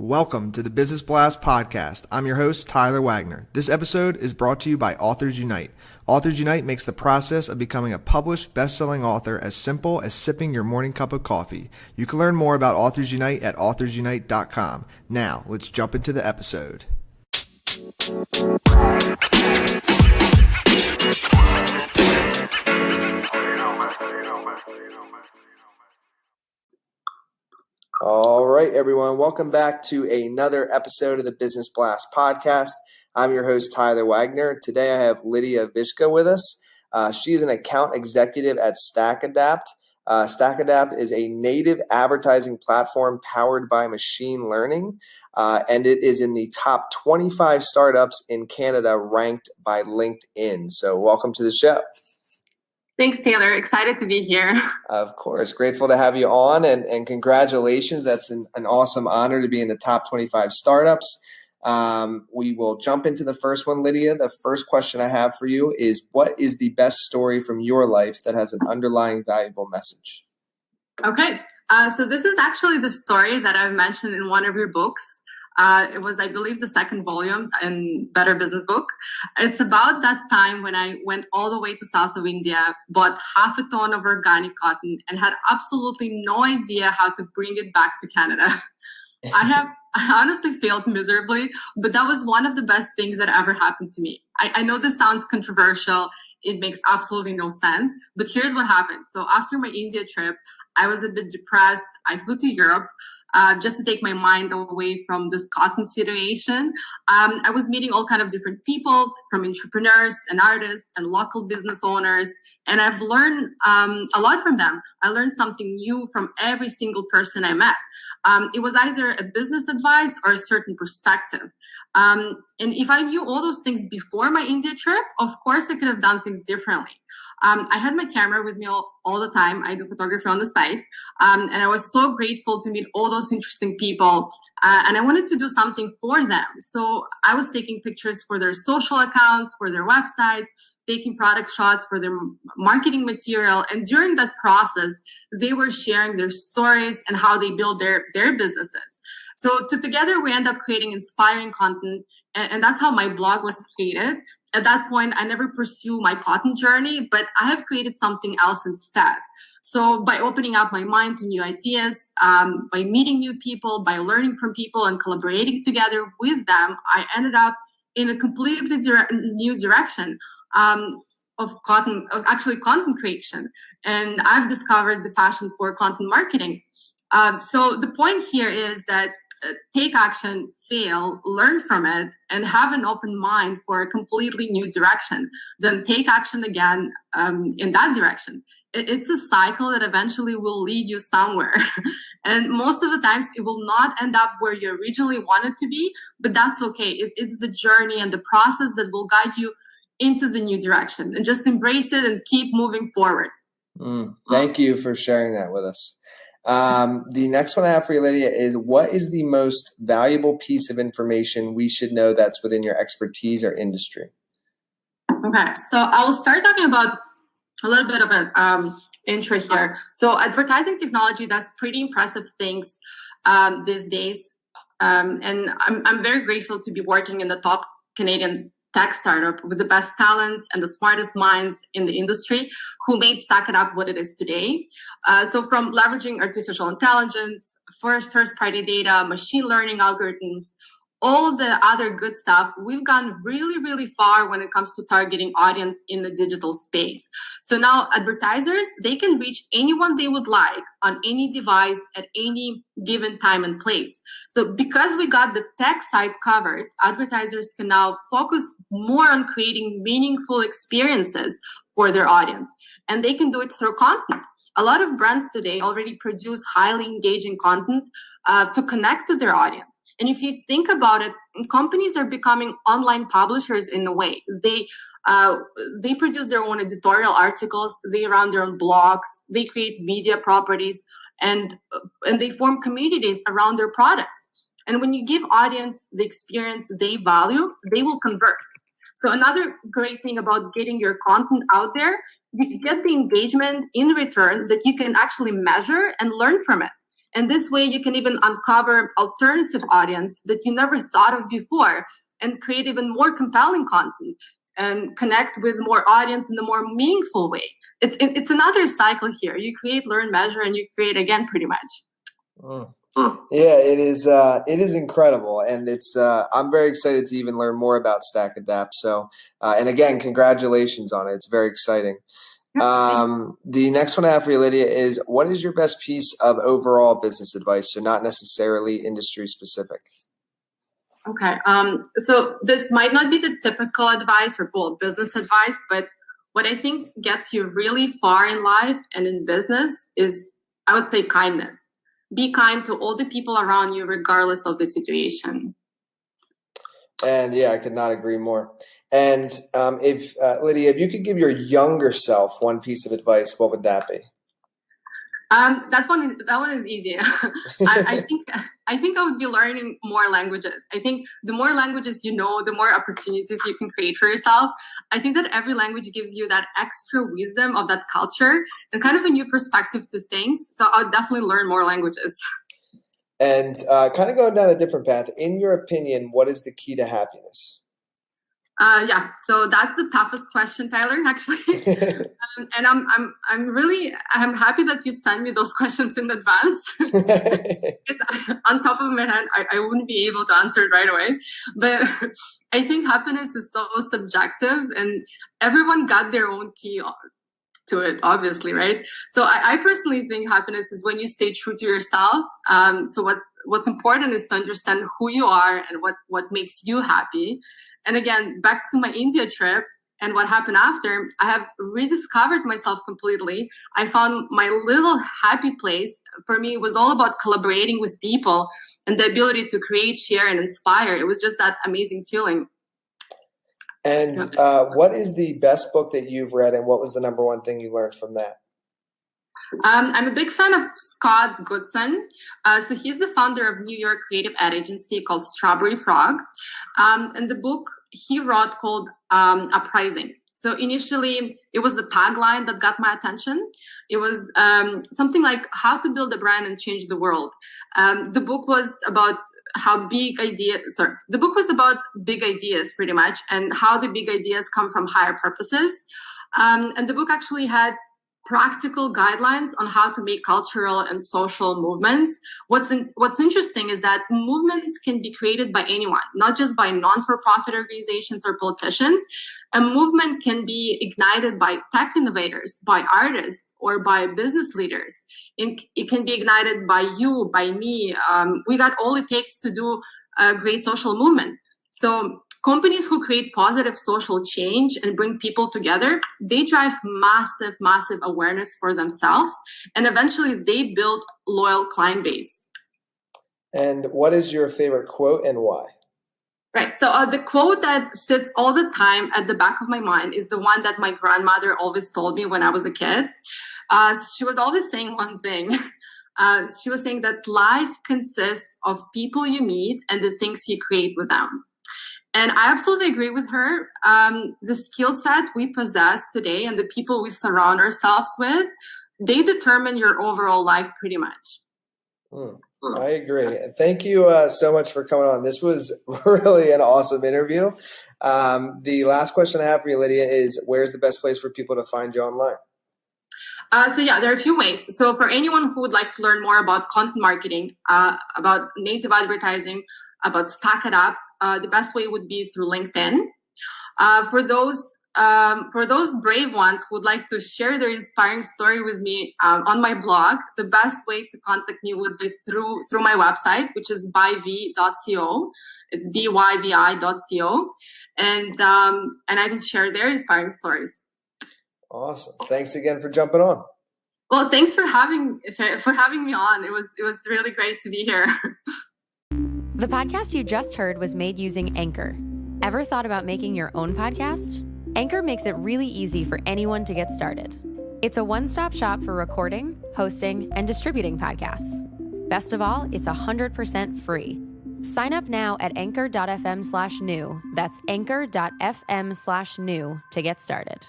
Welcome to the Business Blast podcast. I'm your host, Tyler Wagner. This episode is brought to you by Authors Unite. Authors Unite makes the process of becoming a published, best-selling author as simple as sipping your morning cup of coffee. You can learn more about Authors Unite at authorsunite.com. Now, let's jump into the episode. All right, everyone. Welcome back to another episode of the Business Blast podcast. I'm your host, Tyler Wagner. Today I have Lidia Vijga with us. She's an account executive at StackAdapt. StackAdapt is a native advertising platform powered by machine learning, and it is in the top 25 startups in Canada ranked by LinkedIn. So welcome to the show. Thanks, Taylor. Excited to be here. Of course. Grateful to have you on, and congratulations. That's an awesome honor to be in the top 25 startups. We will jump into the first one, Lidia. The first question I have for you is, what is the best story from your life that has an underlying valuable message? Okay. So this is actually the story that I've mentioned in one of your books. It was, I believe, the second volume in Better Business Book. It's about that time when I went all the way to south of India, bought half a ton of organic cotton, and had absolutely no idea how to bring it back to Canada. I honestly failed miserably, but that was one of the best things that ever happened to me. I know this sounds controversial. It makes absolutely no sense, but here's what happened. So after my India trip, I was a bit depressed. I flew to Europe. Just to take my mind away from this cotton situation. I was meeting all kinds of different people, from entrepreneurs and artists and local business owners, and I've learned a lot from them. I learned something new from every single person I met. It was either a business advice or a certain perspective. And if I knew all those things before my India trip, of course I could have done things differently. I had my camera with me all the time. I do photography on the site. And I was so grateful to meet all those interesting people. And I wanted to do something for them. So I was taking pictures for their social accounts, for their websites, taking product shots for their marketing material. And during that process, they were sharing their stories and how they build their businesses. So together, we end up creating inspiring content. And that's how my blog was created. At that point, I never pursue my cotton journey, but I have created something else instead. So by opening up my mind to new ideas, by meeting new people, by learning from people and collaborating together with them, I ended up in a completely new direction of content creation. And I've discovered the passion for content marketing. So the point here is that take action, fail, learn from it, and have an open mind for a completely new direction. Then take action again in that direction. It's a cycle that eventually will lead you somewhere. And most of the times it will not end up where you originally wanted to be, but that's okay. It's the journey and the process that will guide you into the new direction. And just embrace it and keep moving forward. Thank you for sharing that with us. The next one I have for you, Lidia, is, what is the most valuable piece of information we should know that's within your expertise or industry? Okay, so I will start talking about a little bit of an intro here. So advertising technology does pretty impressive things these days. And I'm very grateful to be working in the top Canadian tech startup with the best talents and the smartest minds in the industry who made StackAdapt what it is today. So from leveraging artificial intelligence, first-party data, machine learning algorithms, all of the other good stuff, we've gone really, really far when it comes to targeting audience in the digital space. So now advertisers, they can reach anyone they would like on any device at any given time and place. So because we got the tech side covered, advertisers can now focus more on creating meaningful experiences for their audience. And they can do it through content. A lot of brands today already produce highly engaging content to connect to their audience. And if you think about it, companies are becoming online publishers in a way. They produce their own editorial articles, they run their own blogs, they create media properties, and they form communities around their products. And when you give audience the experience they value, they will convert. So another great thing about getting your content out there, you get the engagement in return that you can actually measure and learn from it. And this way you can even uncover alternative audience that you never thought of before and create even more compelling content and connect with more audience in a more meaningful way. It's another cycle here. You create, learn, measure, and you create again, pretty much. Yeah, it is. It is incredible, and it's. I'm very excited to even learn more about StackAdapt. So, and again, congratulations on it. It's very exciting. The next one I have for you, Lidia, is what is your best piece of overall business advice? So, not necessarily industry specific. Okay. So this might not be the typical advice or business advice, but what I think gets you really far in life and in business is, I would say, kindness. Be kind to all the people around you, regardless of the situation. And yeah, I could not agree more. And if Lidia, if you could give your younger self one piece of advice, what would that be? That one is easy. I think I would be learning more languages. I think the more languages you know, the more opportunities you can create for yourself. I think that every language gives you that extra wisdom of that culture and kind of a new perspective to things. So I'll definitely learn more languages. And kind of going down a different path, in your opinion, what is the key to happiness? Yeah, so that's the toughest question, Tyler, actually. And I'm happy that you'd send me those questions in advance. On top of my head, I wouldn't be able to answer it right away. But I think happiness is so subjective, and everyone got their own key to it, obviously, right? So I personally think happiness is when you stay true to yourself. So what's important is to understand who you are and what makes you happy. And again, back to my India trip and what happened after, I have rediscovered myself completely. I found my little happy place. For me, it was all about collaborating with people and the ability to create, share, and inspire. It was just that amazing feeling. And what is the best book that you've read, and what was the number one thing you learned from that? I'm a big fan of Scott Goodson. So he's the founder of New York creative ad agency called Strawberry Frog. And the book he wrote called Uprising. So initially, it was the tagline that got my attention. It was something like how to build a brand and change the world. The book was about the book was about big ideas pretty much, and how the big ideas come from higher purposes. And the book actually had practical guidelines on how to make cultural and social movements. What's interesting is that movements can be created by anyone, not just by non-for-profit organizations or politicians. A movement can be ignited by tech innovators, by artists, or by business leaders. It can be ignited by you, by me. We got all it takes to do a great social movement. So companies who create positive social change and bring people together, they drive massive, massive awareness for themselves. And eventually they build loyal client base. And what is your favorite quote and why? Right. So the quote that sits all the time at the back of my mind is the one that my grandmother always told me when I was a kid. She was always saying one thing. She was saying that life consists of people you meet and the things you create with them. And I absolutely agree with her. The skill set we possess today and the people we surround ourselves with, they determine your overall life pretty much. I agree. Thank you so much for coming on. This was really an awesome interview. The last question I have for you, Lidia, is where's the best place for people to find you online? There are a few ways. So for anyone who would like to learn more about content marketing, about native advertising, about StackAdapt, the best way would be through LinkedIn. For those brave ones who would like to share their inspiring story with me on my blog, the best way to contact me would be through my website, which is byv.co. It's byvi.co, and I can share their inspiring stories. Awesome! Thanks again for jumping on. Well, thanks for having me on. It was really great to be here. The podcast you just heard was made using Anchor. Ever thought about making your own podcast? Anchor makes it really easy for anyone to get started. It's a one-stop shop for recording, hosting, and distributing podcasts. Best of all, it's 100% free. Sign up now at anchor.fm/new. That's anchor.fm/new to get started.